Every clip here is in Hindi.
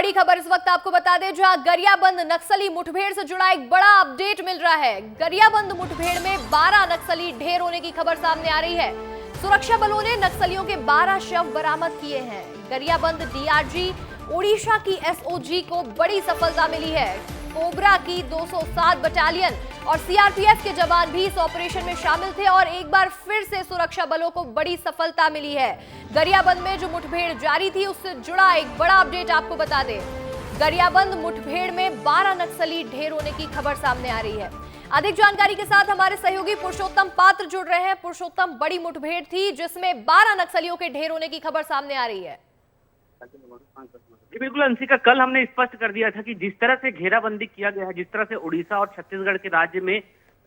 बड़ी खबर इस वक्त आपको बता दें, जहां गरियाबंद नक्सली मुठभेड़ से जुड़ा एक बड़ा अपडेट मिल रहा है। गरियाबंद मुठभेड़ में 12 नक्सली ढेर होने की खबर सामने आ रही है। सुरक्षा बलों ने नक्सलियों के 12 शव बरामद किए हैं। गरियाबंद डीआरजी ओडिशा की एसओजी को बड़ी सफलता मिली है। कोबरा की 207 बटालियन और सीआरपीएफ के जवान भी इस ऑपरेशन में शामिल थे और एक बार फिर से सुरक्षा बलों को बड़ी सफलता मिली है। गरियाबंद में जो मुठभेड़ जारी थी उससे जुड़ा एक बड़ा अपडेट आपको बता दें। गरियाबंद मुठभेड़ में 12 नक्सली ढेर होने की खबर सामने आ रही है। अधिक जानकारी के साथ हमारे सहयोगी पुरुषोत्तम पात्र जुड़ रहे हैं। पुरुषोत्तम, बड़ी मुठभेड़ थी जिसमें 12 नक्सलियों के ढेर होने की खबर सामने आ रही है। जी बिल्कुल अंशिका, कल हमने स्पष्ट कर दिया था कि जिस तरह से घेराबंदी किया गया है, जिस तरह से उड़ीसा और छत्तीसगढ़ के राज्य में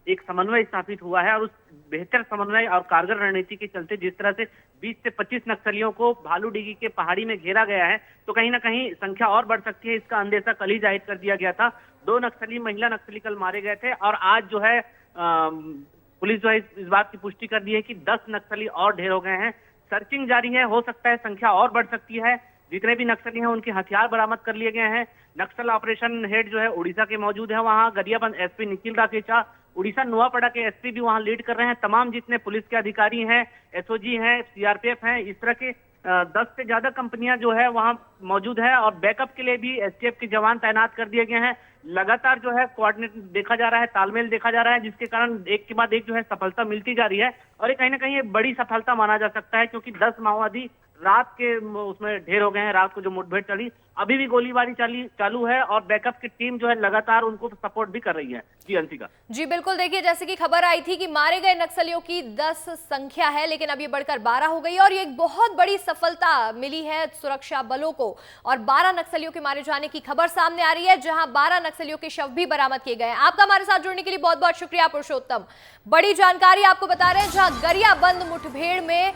एक समन्वय स्थापित हुआ है और उस बेहतर समन्वय और कारगर रणनीति के चलते जिस तरह से 20 से 25 नक्सलियों को भालूडीगी के पहाड़ी में घेरा गया है, तो कहीं ना कहीं संख्या और बढ़ सकती है। इसका अंदेशा कल ही जाहिर कर दिया गया था। 2 नक्सली, महिला नक्सली कल मारे गए थे और आज जो है पुलिस जो है इस बात की पुष्टि कर दी है कि 10 नक्सली और ढेर हो गए हैं। सर्चिंग जारी है, हो सकता है संख्या और बढ़ सकती है। जितने भी नक्सली हैं उनके हथियार बरामद कर लिए गए हैं। नक्सल ऑपरेशन हेड जो है उड़ीसा के मौजूद है वहां। गरियाबंद एसपी निखिल राकेचा, उड़ीसा नुआपड़ा के एसपी भी वहां लीड कर रहे हैं। तमाम जितने पुलिस के अधिकारी हैं, एसओजी हैं, सीआरपीएफ हैं, इस तरह के 10 से ज्यादा कंपनियां जो है वहां मौजूद है और बैकअप के लिए भी एसटीएफ के जवान तैनात कर दिए गए हैं। लगातार जो है कोऑर्डिनेट देखा जा रहा है, तालमेल देखा जा रहा है, जिसके कारण एक के बाद एक जो है सफलता मिलती जा रही है और ये कहीं ना कहीं ये बड़ी सफलता माना जा सकता है, क्योंकि 10 माओवादी रात के उसमें ढेर हो गए हैं। रात को जो मुठभेड़ चली, अभी भी गोलीबारी चालू है और बैकअप की टीम जो है लगातार उनको सपोर्ट भी कर रही है। जी अंशिका। जी बिल्कुल, देखिए जैसे कि खबर आई थी कि मारे गए नक्सलियों की 10 संख्या है, लेकिन अब ये बढ़कर 12 हो गई और ये एक बहुत बड़ी सफलता मिली है सुरक्षा बलों को और 12 नक्सलियों के मारे जाने की खबर सामने आ रही है, जहां 12 नक्सलियों के शव भी बरामद किए गए हैं। आपका हमारे साथ जुड़ने के लिए बहुत बहुत शुक्रिया पुरुषोत्तम। बड़ी जानकारी आपको बता रहे हैं, जहां गरियाबंद मुठभेड़ में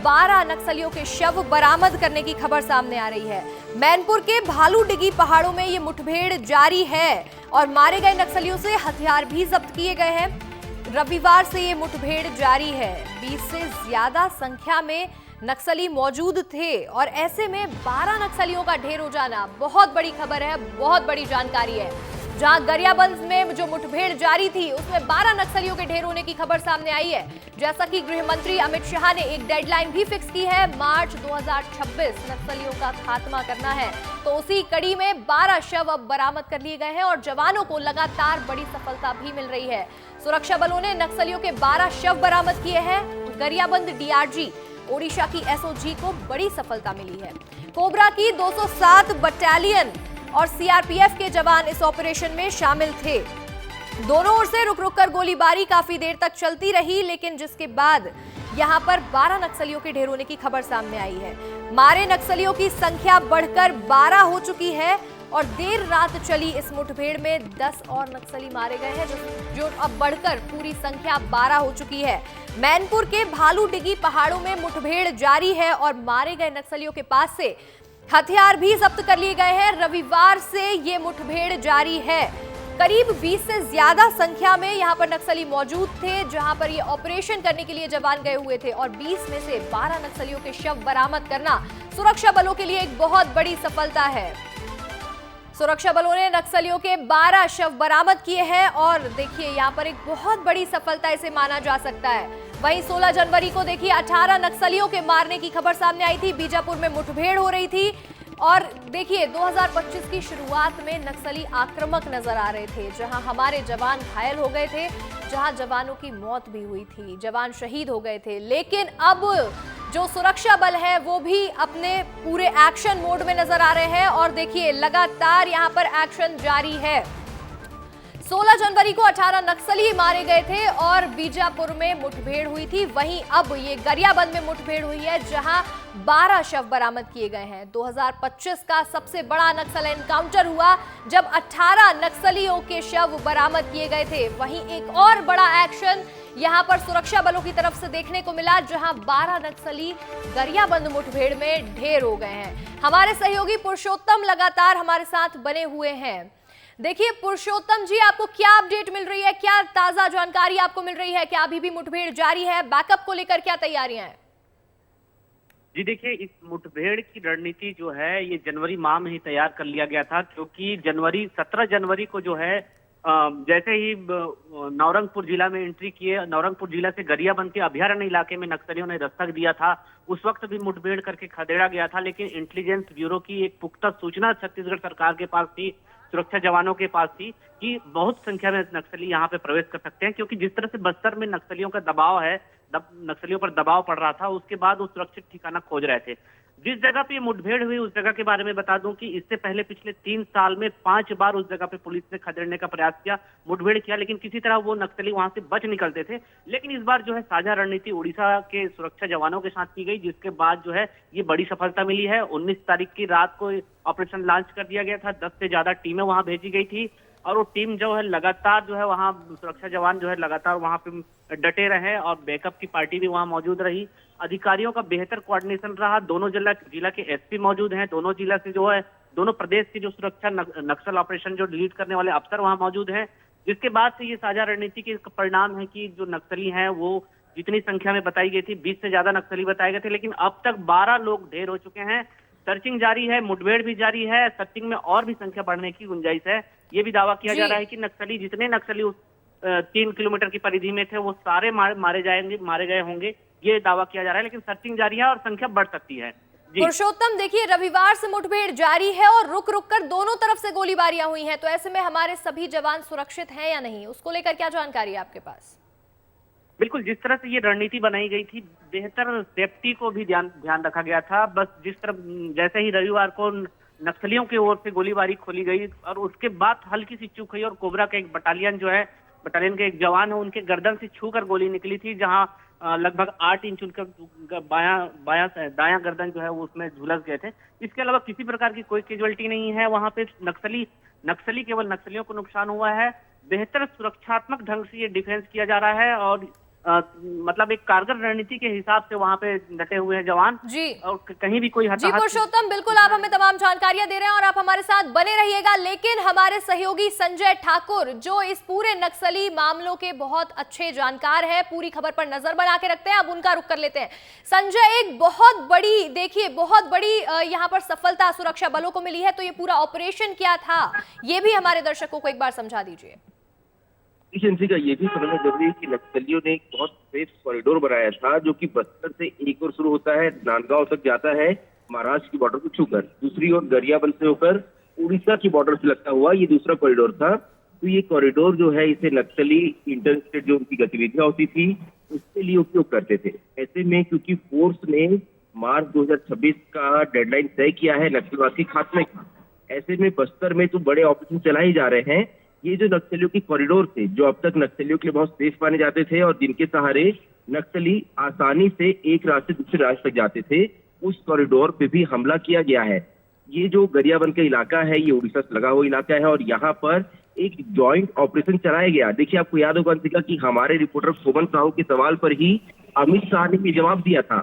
12 नक्सलियों के शव बरामद करने की खबर सामने आ रही है। मैनपुर के भालूडीगी पहाड़ों में ये मुठभेड़ जारी है और मारे गए नक्सलियों से हथियार भी जब्त किए गए हैं। रविवार से ये मुठभेड़ जारी है। 20 से ज्यादा संख्या में नक्सली मौजूद थे और ऐसे में 12 नक्सलियों का ढेर हो जाना बहुत बड़ी खबर है, बहुत बड़ी जानकारी है। जहां गरियाबंद में जो मुठभेड़ जारी थी उसमें 12 नक्सलियों के ढेर होने की खबर सामने आई है। जैसा कि गृह मंत्री अमित शाह ने एक डेडलाइन भी फिक्स की है, मार्च 2026 नक्सलियों का खात्मा करना है, तो उसी कड़ी में 12 शव अब बरामद कर लिए गए हैं और जवानों को लगातार बड़ी सफलता भी मिल रही है। सुरक्षा बलों ने नक्सलियों के 12 शव बरामद किए हैं। गरियाबंद डीआरजी ओडिशा की एसओजी को बड़ी सफलता मिली है। कोबरा की 207 बटालियन और सीआरपीएफ के जवान इस ऑपरेशन में शामिल थे। दोनों ओर से रुक रुक कर गोलीबारी काफी देर तक चलती रही, लेकिन जिसके बाद यहां पर 12 नक्सलियों के ढेर होने की खबर सामने आई है। मारे नक्सलियों की संख्या बढ़कर 12 हो चुकी है और देर रात चली इस मुठभेड़ में 10 और नक्सली मारे गए हैं, जो अब बढ़कर पूरी संख्या 12 हो चुकी है। मैनपुर के भालूडीगी पहाड़ों में मुठभेड़ जारी है और मारे गए नक्सलियों के पास से हथियार भी जब्त कर लिए गए हैं। रविवार से ये मुठभेड़ जारी है। करीब 20 से ज्यादा संख्या में यहां पर नक्सली मौजूद थे, जहां पर ये ऑपरेशन करने के लिए जवान गए हुए थे और 20 में से 12 नक्सलियों के शव बरामद करना सुरक्षा बलों के लिए एक बहुत बड़ी सफलता है। सुरक्षा बलों ने नक्सलियों के 12 शव बरामद किए हैं और देखिए यहां पर एक बहुत बड़ी सफलता इसे माना जा सकता है। वहीं 16 जनवरी को देखिए 18 नक्सलियों के मारने की खबर सामने आई थी। बीजापुर में मुठभेड़ हो रही थी और देखिए 2025 की शुरुआत में नक्सली आक्रामक नजर आ रहे थे, जहां हमारे जवान घायल हो गए थे, जहां जवानों की मौत भी हुई थी, जवान शहीद हो गए थे। लेकिन अब जो सुरक्षा बल है वो भी अपने पूरे एक्शन मोड में नजर आ रहे हैं और देखिए लगातार यहां पर एक्शन जारी है। 16 जनवरी को 18 नक्सली मारे गए थे और बीजापुर में मुठभेड़ हुई थी। वहीं अब ये गरियाबंद में मुठभेड़ हुई है, जहां 12 शव बरामद किए गए हैं। 2025 का सबसे बड़ा नक्सल एनकाउंटर हुआ जब 18 नक्सलियों के शव बरामद किए गए थे। वहीं एक और बड़ा एक्शन यहां पर सुरक्षा बलों की तरफ से देखने को मिला, जहां 12 नक्सली गरियाबंद मुठभेड़ में ढेर हो गए हैं। हमारे सहयोगी पुरुषोत्तम लगातार हमारे साथ बने हुए हैं। देखिए पुरुषोत्तम जी, आपको क्या अपडेट मिल रही है, क्या ताजा जानकारी आपको मिल रही है? क्या अभी भी मुठभेड़ जारी है? बैकअप को लेकर क्या तैयारियां हैं? जी देखिए, इस मुठभेड़ की रणनीति जो है ये जनवरी माह में ही तैयार कर लिया गया था, क्योंकि 17 जनवरी को जो है जैसे ही नवरंगपुर जिला में एंट्री किए, नवरंगपुर जिला से गरियाबंद के अभयारण्य इलाके में नक्सलियों ने दस्तक दिया था। उस वक्त भी मुठभेड़ करके खदेड़ा गया था, लेकिन इंटेलिजेंस ब्यूरो की एक पुख्ता सूचना छत्तीसगढ़ सरकार के पास थी, सुरक्षा जवानों के पास थी कि बहुत संख्या में नक्सली यहाँ पे प्रवेश कर सकते हैं, क्योंकि जिस तरह से बस्तर में नक्सलियों का दबाव है, नक्सलियों पर दबाव पड़ रहा था, उसके बाद वो सुरक्षित ठिकाना खोज रहे थे। जिस जगह पे ये मुठभेड़ हुई उस जगह के बारे में बता दूं कि इससे पहले पिछले 3 साल में 5 बार उस जगह पे पुलिस ने खदेड़ने का प्रयास किया, मुठभेड़ किया, लेकिन किसी तरह वो नक्सली वहां से बच निकलते थे। लेकिन इस बार जो है साझा रणनीति उड़ीसा के सुरक्षा जवानों के साथ की गई, जिसके बाद जो है ये बड़ी सफलता मिली है। 19 तारीख की रात को ऑपरेशन लॉन्च कर दिया गया था, 10 से ज्यादा टीमें वहां भेजी गई थी और वो टीम जो है लगातार जो है वहां सुरक्षा जवान जो है लगातार वहां पे डटे रहे और बैकअप की पार्टी भी वहां मौजूद रही। अधिकारियों का बेहतर कोऑर्डिनेशन रहा, दोनों जिला के एसपी मौजूद हैं, दोनों जिला से जो है दोनों प्रदेश की जो सुरक्षा नक्सल ऑपरेशन जो लीड करने वाले अफसर वहां मौजूद हैं, जिसके बाद से ये साझा रणनीति के परिणाम है कि जो नक्सली हैं वो जितनी संख्या में बताई गई थी 20 से ज्यादा नक्सली बताए गए थे, लेकिन अब तक 12 लोग ढेर हो चुके हैं। सर्चिंग जारी है, मुठभेड़ भी जारी है, सर्चिंग में और भी संख्या बढ़ने की गुंजाइश है। ये भी दावा किया जा रहा है कि नक्सली जितने नक्सली उस 3 किलोमीटर की परिधि में थे वो सारे मारे गए होंगे, ये दावा किया जा रहा है, लेकिन सर्चिंग जारी है और संख्या बढ़ सकती है। पुरुषोत्तम, देखिए रविवार से मुठभेड़ जारी है और रुक रुक कर दोनों तरफ से गोलीबारियां हुई हैं, तो ऐसे में हमारे सभी जवान सुरक्षित हैं या नहीं, उसको लेकर क्या जानकारी है आपके पास? बिल्कुल, जिस तरह से ये रणनीति बनाई गई थी, बेहतर सेफ्टी को भी ध्यान रखा गया था। बस जिस तरह जैसे ही रविवार को नक्सलियों की ओर से गोलीबारी खोली गई और उसके बाद हल्की सी चूक हुई और कोबरा का एक बटालियन के एक जवान है, उनके गर्दन से छूकर गोली निकली थी, जहां लगभग 8 इंच उनका दायां गर्दन जो है वो उसमें झुलस गए थे। इसके अलावा किसी प्रकार की कोई कैजुअल्टी नहीं है। वहां पे नक्सली केवल नक्सलियों को नुकसान हुआ है। बेहतर सुरक्षात्मक ढंग से ये डिफेंस किया जा रहा है और मतलब एक कारगर रणनीति के हिसाब से वहां पे डटे हुए हैं जवान जी, और कहीं भी कोई जी पुरुषोत्तम, बिल्कुल आप हमें तमाम जानकारियां दे रहे हैं और आप हमारे साथ बने रहिएगा। लेकिन हमारे सहयोगी संजय ठाकुर जो इस पूरे नक्सली मामलों के बहुत अच्छे जानकार हैं, पूरी खबर पर नजर बना के रखते हैं, अब उनका रुख कर लेते हैं। संजय, एक बहुत बड़ी यहाँ पर सफलता सुरक्षा बलों को मिली है, तो ये पूरा ऑपरेशन क्या था ये भी हमारे दर्शकों को एक बार समझा दीजिए। एजेंसी का ये भी समझना जरूरी है कि नक्सलियों ने एक बहुत सेफ कॉरिडोर बनाया था, जो कि बस्तर से एक ओर शुरू होता है, नांदगांव तक जाता है महाराष्ट्र की बॉर्डर को छूकर, दूसरी ओर गरियाबंद से होकर उड़ीसा की बॉर्डर से लगता हुआ ये दूसरा कॉरिडोर था। तो ये कॉरिडोर जो है इसे नक्सली इंटर स्टेट जो उनकी गतिविधियां होती थी उसके लिए उपयोग करते थे। ऐसे में क्योंकि फोर्स ने मार्च 2026 का डेडलाइन तय किया है नक्सलवाद के खात्मे का, ऐसे में बस्तर में तो बड़े ऑपरेशन चलाए जा रहे हैं। ये जो नक्सलियों की कॉरिडोर थे, जो अब तक नक्सलियों के लिए बहुत सेफ माने जाते थे और जिनके सहारे नक्सली आसानी से एक राज्य से दूसरे राज्य तक जाते थे, उस कॉरिडोर पे भी हमला किया गया है। ये जो गरियाबंद का इलाका है ये उड़ीसा से लगा हुआ इलाका है और यहाँ पर एक जॉइंट ऑपरेशन चलाया गया। देखिए, आपको याद होगा अंशिका कि हमारे रिपोर्टर शोभन साहू के सवाल पर ही अमित शाह ने जवाब दिया था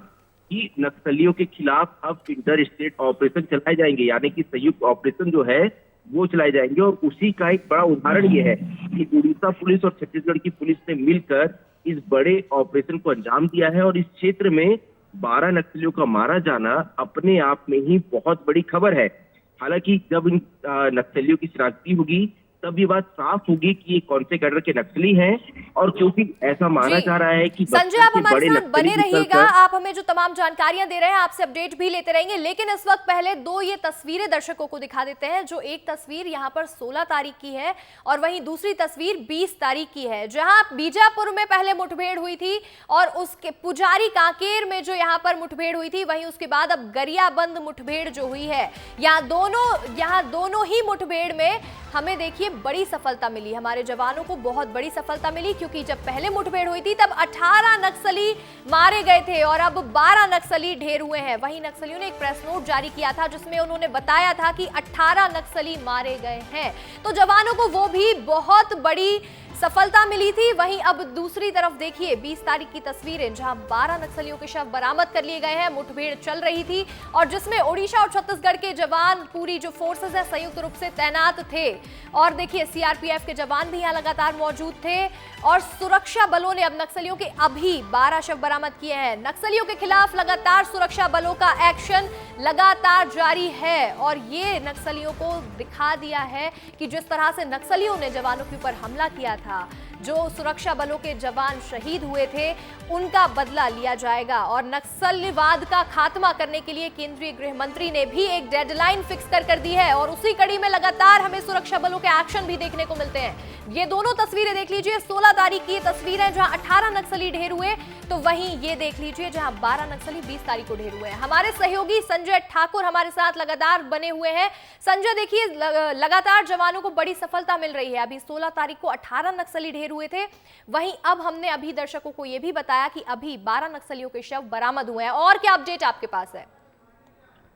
कि नक्सलियों के खिलाफ अब इंटर स्टेट ऑपरेशन चलाए जाएंगे, यानी कि संयुक्त ऑपरेशन जो है वो चलाए जाएंगे। और उसी का एक बड़ा उदाहरण ये है कि उड़ीसा पुलिस और छत्तीसगढ़ की पुलिस ने मिलकर इस बड़े ऑपरेशन को अंजाम दिया है और इस क्षेत्र में 12 नक्सलियों का मारा जाना अपने आप में ही बहुत बड़ी खबर है। हालांकि जब इन नक्सलियों की शिनाख्ती होगी तब ये बात साफ होगी कि ये कौन से कैडर के नक्सली हैं, और क्योंकि ऐसा माना जा रहा है कि संजय आप हमारे साथ बने रहिएगा, आप हमें जो तमाम जानकारियां दे रहे हैं आपसे अपडेट भी लेते रहेंगे। लेकिन इस वक्त पहले दो ये तस्वीरें दर्शकों को दिखा देते हैं। जो एक तस्वीर यहाँ पर 16 तारीख की है और वहीं दूसरी तस्वीर 20 तारीख की है, जहां बीजापुर में पहले मुठभेड़ हुई थी और उसके पुजारी कांकेर में जो यहाँ पर मुठभेड़ हुई थी, वहीं उसके बाद अब गरियाबंद मुठभेड़ जो हुई है, यहाँ दोनों ही मुठभेड़ में हमें देखिए बड़ी सफलता मिली, हमारे जवानों को बहुत बड़ी सफलता मिली, क्योंकि जब पहले मुठभेड़ हुई थी तब 18 नक्सली मारे गए थे और अब 12 नक्सली ढेर हुए हैं। वहीं नक्सलियों ने एक प्रेस नोट जारी किया था जिसमें उन्होंने बताया था कि 18 नक्सली मारे गए हैं। तो जवानों को वो भी बहुत बड़ी सफलता मिली थी। वहीं अब दूसरी तरफ देखिए 20 तारीख की तस्वीरें, जहां 12 नक्सलियों के शव बरामद कर लिए गए हैं। मुठभेड़ चल रही थी और जिसमें ओडिशा और छत्तीसगढ़ के जवान, पूरी जो फोर्सेस है, संयुक्त रूप से तैनात थे। और देखिए सीआरपीएफ के जवान भी यहां लगातार मौजूद थे और सुरक्षा बलों ने अब नक्सलियों के अभी 12 शव बरामद किए हैं। नक्सलियों के खिलाफ लगातार सुरक्षा बलों का एक्शन लगातार जारी है और ये नक्सलियों को दिखा दिया है कि जिस तरह से नक्सलियों ने जवानों के ऊपर हमला किया था, जो सुरक्षा बलों के जवान शहीद हुए थे, उनका बदला लिया जाएगा। और नक्सलवाद का खात्मा करने के लिए केंद्रीय गृह मंत्री ने भी एक डेडलाइन फिक्स कर दी है और उसी कड़ी में लगातार हमें सुरक्षा बलों के एक्शन भी देखने को मिलते हैं। ये दोनों तस्वीरें देख लीजिए, 16 तारीख की तस्वीर है जहां 18 नक्सली ढेर हुए, तो वहीं ये देख लीजिए जहां 12 नक्सली 20 तारीख को ढेर हुए हैं। हमारे सहयोगी संजय ठाकुर हमारे साथ लगातार बने हुए हैं। संजय, देखिए लगातार जवानों को बड़ी सफलता मिल रही है। अभी 16 तारीख को 18 नक्सली ढेर हुए थे, वहीं अब हमने अभी दर्शकों को यह भी बताया कि अभी 12 नक्सलियों के शव बरामद हुए हैं। और क्या अपडेट आपके पास है?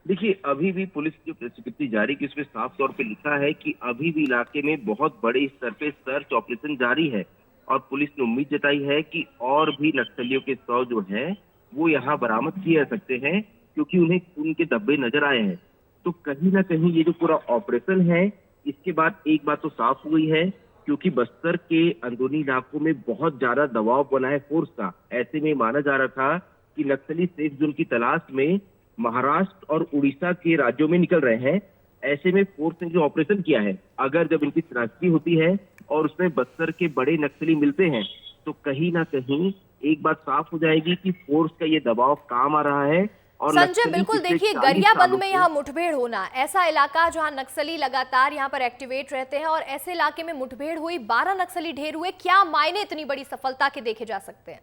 देखिए, अभी भी पुलिस की प्रेस विज्ञप्ति जारी की, उसमें साफ तौर पे लिखा है कि अभी भी इलाके में बहुत बड़े स्तर पे सर्च ऑपरेशन जारी है और पुलिस ने उम्मीद जताई है कि और भी नक्सलियों के शव जो है वो यहाँ बरामद किए जा सकते हैं, क्योंकि उन्हें उनके धब्बे नजर आए हैं। तो कहीं ना कहीं ये जो पूरा ऑपरेशन है, इसके बाद एक बात तो साफ हुई है, क्योंकि बस्तर के अंदरूनी इलाकों में बहुत ज्यादा दबाव बना है फोर्स का। ऐसे में माना जा रहा था कि नक्सली सेफ जोन की तलाश में महाराष्ट्र और उड़ीसा के राज्यों में निकल रहे हैं। ऐसे में फोर्स ने जो ऑपरेशन किया है, अगर जब इनकी शनाख्ती होती है और उसमें बस्तर के बड़े नक्सली मिलते हैं, तो कहीं ना कहीं एक बात साफ हो जाएगी कि फोर्स का ये दबाव काम आ रहा है। और संजय, बिल्कुल देखिए, गरियाबंद में यहाँ मुठभेड़ होना, ऐसा इलाका जहाँ नक्सली लगातार यहाँ पर एक्टिवेट रहते हैं और ऐसे इलाके में मुठभेड़ हुई, 12 नक्सली ढेर हुए, क्या मायने इतनी बड़ी सफलता के देखे जा सकते हैं?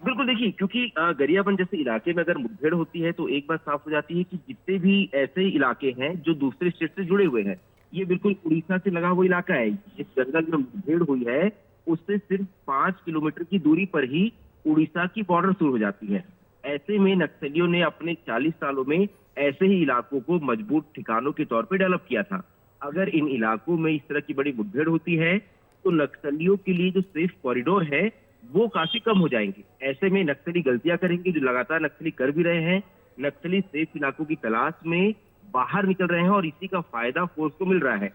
बिल्कुल, देखिए, क्योंकि गरियाबंद जैसे इलाके में अगर मुठभेड़ होती है तो एक बात साफ हो जाती है कि जितने भी ऐसे इलाके हैं जो दूसरे स्टेट से जुड़े हुए हैं, ये बिल्कुल उड़ीसा से लगा हुआ इलाका है। जिस जंगल में मुठभेड़ हुई है उससे सिर्फ 5 किलोमीटर की दूरी पर ही उड़ीसा की बॉर्डर शुरू हो जाती है। ऐसे में नक्सलियों ने अपने 40 सालों में ऐसे ही इलाकों को मजबूत ठिकानों के तौर पर डेवलप किया था। अगर इन इलाकों में इस तरह की बड़ी मुठभेड़ होती है तो नक्सलियों के लिए जो सेफ कॉरिडोर है वो काफी कम हो जाएंगे। ऐसे में नक्सली गलतियां करेंगे, जो लगातार नक्सली कर भी रहे हैं। नक्सली सेफ इलाकों की तलाश में बाहर निकल रहे हैं और इसी का फायदा फोर्स को मिल रहा है,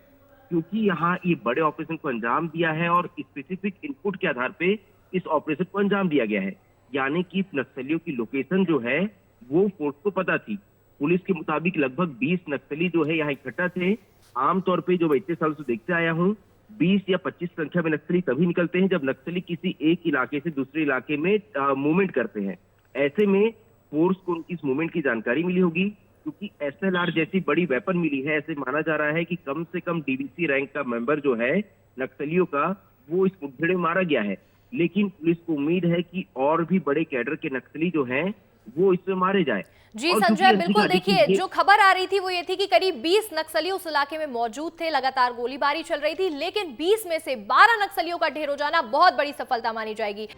क्योंकि यहाँ ये बड़े ऑपरेशन को अंजाम दिया है और स्पेसिफिक इनपुट के आधार पे इस ऑपरेशन को अंजाम दिया गया है। यानी कि नक्सलियों की लोकेशन जो है वो फोर्स को पता थी। पुलिस के मुताबिक लगभग 20 नक्सली जो है यहाँ इकट्ठा थे। आमतौर पर जो मैं इतने साल से देखते आया हूँ, 20 या 25 संख्या में नक्सली तभी निकलते हैं जब नक्सली किसी एक इलाके से दूसरे इलाके में मूवमेंट करते हैं। ऐसे में फोर्स को उनकी इस मूवमेंट की जानकारी मिली होगी, क्योंकि एसएलआर जैसी बड़ी वेपन मिली है। ऐसे माना जा रहा है कि कम से कम डीवीसी रैंक का मेंबर जो है नक्सलियों का, वो इस मुठभेड़ में मारा गया है। लेकिन पुलिस को उम्मीद है कि और भी बड़े कैडर के नक्सली जो हैं वो इसमें मारे जाए। जी संजय, बिल्कुल देखिए, जो खबर आ रही थी वो ये थी कि करीब 20 नक्सली उस इलाके में मौजूद थे, लगातार गोलीबारी चल रही थी, लेकिन 20 में से 12 नक्सलियों का ढेर हो जाना बहुत बड़ी सफलता मानी जाएगी।